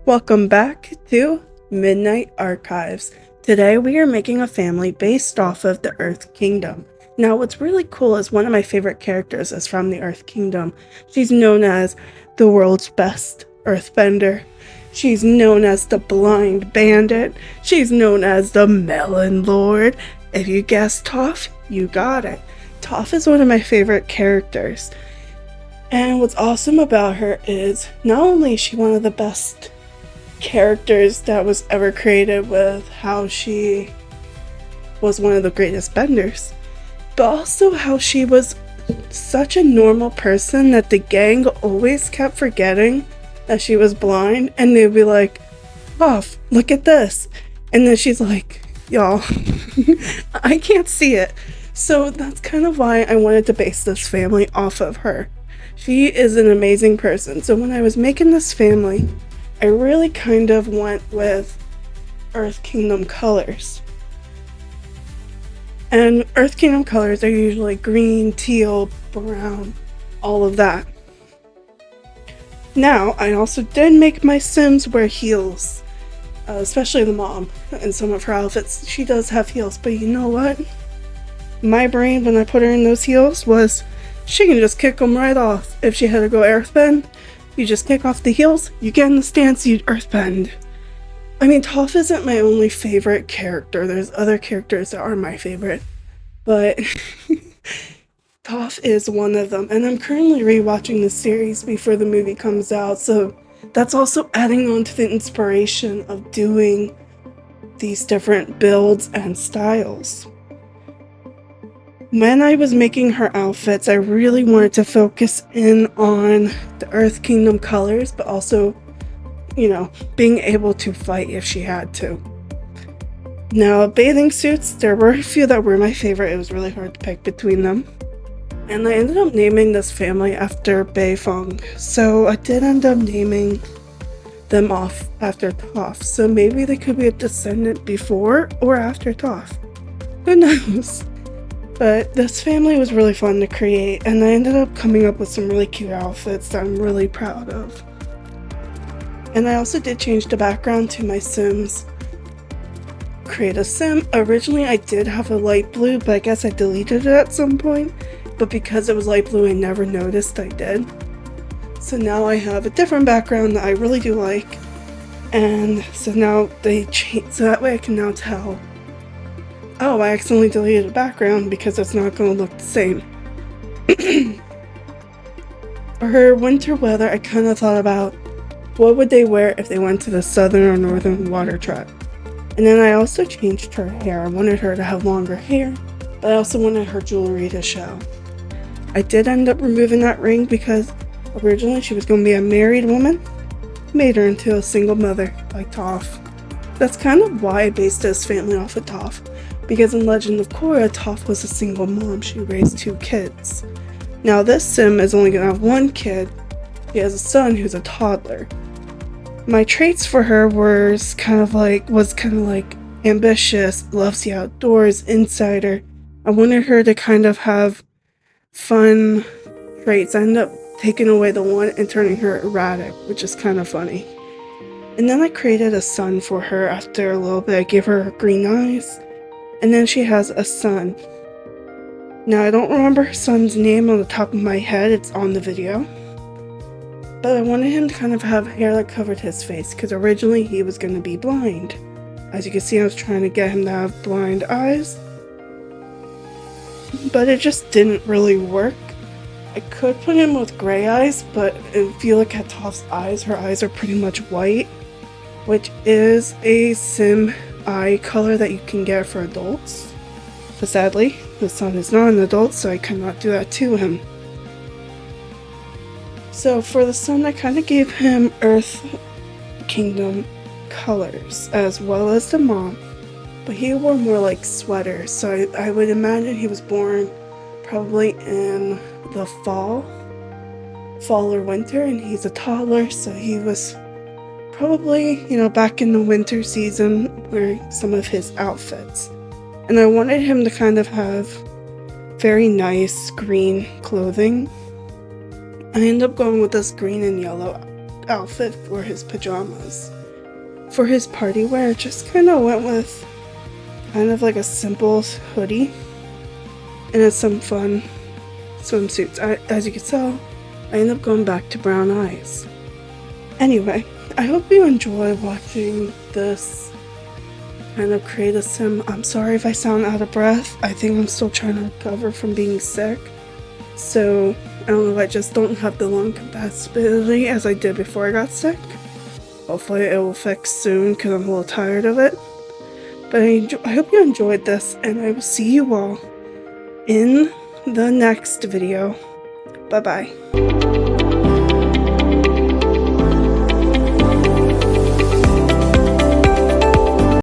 Welcome back to Midnight Archives. Today we are making a family based off of the Earth Kingdom. Now what's really cool is one of my favorite characters is from the Earth Kingdom. She's known as the world's best Earthbender. She's known as the Blind Bandit. She's known as the Melon Lord. If you guessed Toph, you got it. Toph is one of my favorite characters. And what's awesome about her is not only is she one of the best characters that was ever created with how she was one of the greatest benders, but also how she was such a normal person that the gang always kept forgetting that she was blind, and they'd be like, "Oh, look at this," and then she's like, "Y'all, I can't see it." So that's kind of why I wanted to base this family off of her. She is an amazing person. So when I was making this family, I really kind of went with Earth Kingdom colors. And Earth Kingdom colors are usually green, teal, brown, all of that. Now, I also did make my Sims wear heels, especially the mom. In some of her outfits, she does have heels, but you know what? My brain, when I put her in those heels, was she can just kick them right off. If she had to go earthbend, you just kick off the heels, you get in the stance, you earthbend. I mean, Toph isn't my only favorite character. There's other characters that are my favorite, but Toph is one of them. And I'm currently rewatching the series before the movie comes out, so that's also adding on to the inspiration of doing these different builds and styles. When I was making her outfits, I really wanted to focus in on the Earth Kingdom colors, but also, being able to fight if she had to. Now, bathing suits, there were a few that were my favorite. It was really hard to pick between them. And I ended up naming this family after Beifong. So I did end up naming them off after Toph. So maybe they could be a descendant before or after Toph. Who knows? But this family was really fun to create, and I ended up coming up with some really cute outfits that I'm really proud of. And I also did change the background to my Sims. Create a Sim. Originally I did have a light blue, but I guess I deleted it at some point. But because it was light blue, I never noticed I did. So now I have a different background that I really do like. And so now they change, so that way I can now tell, oh, I accidentally deleted the background because it's not going to look the same. For her winter weather, I kind of thought about what would they wear if they went to the southern or northern water trap. And then I also changed her hair. I wanted her to have longer hair, but I also wanted her jewelry to show. I did end up removing that ring because originally she was going to be a married woman. Made her into a single mother like Toph. That's kind of why I based this family off of Toph. Because in Legend of Korra, Toph was a single mom. She raised 2 kids. Now this Sim is only going to have 1 kid. She has a son who's a toddler. My traits for her was kind of like ambitious, loves the outdoors, insider. I wanted her to kind of have fun traits. I ended up taking away the one and turning her erratic, which is kind of funny. And then I created a son for her after a little bit. I gave her green eyes. And then she has a son. Now, I don't remember her son's name on the top of my head. It's on the video. But I wanted him to kind of have hair that covered his face, because originally he was going to be blind. As you can see, I was trying to get him to have blind eyes. But it just didn't really work. I could put him with gray eyes, but if you look at Toph's eyes, her eyes are pretty much white, which is a Sim eye color that you can get for adults. But sadly, the son is not an adult, so I cannot do that to him. So for the son, I kind of gave him Earth Kingdom colors, as well as the mom. But he wore more like sweaters, so I would imagine he was born probably in the fall or winter, and he's a toddler, so he was probably, back in the winter season wearing some of his outfits. And I wanted him to kind of have very nice green clothing. I ended up going with this green and yellow outfit for his pajamas. For his party wear, it just kind of went with kind of like a simple hoodie and it's some fun swimsuits. As you can tell, I ended up going back to brown eyes. Anyway, I hope you enjoy watching this kind of create a sim. I'm sorry if I sound out of breath. I think I'm still trying to recover from being sick. So, I don't know if I just don't have the lung capacity as I did before I got sick. Hopefully it will fix soon because I'm a little tired of it. But I hope you enjoyed this, and I will see you all in the next video. Bye-bye.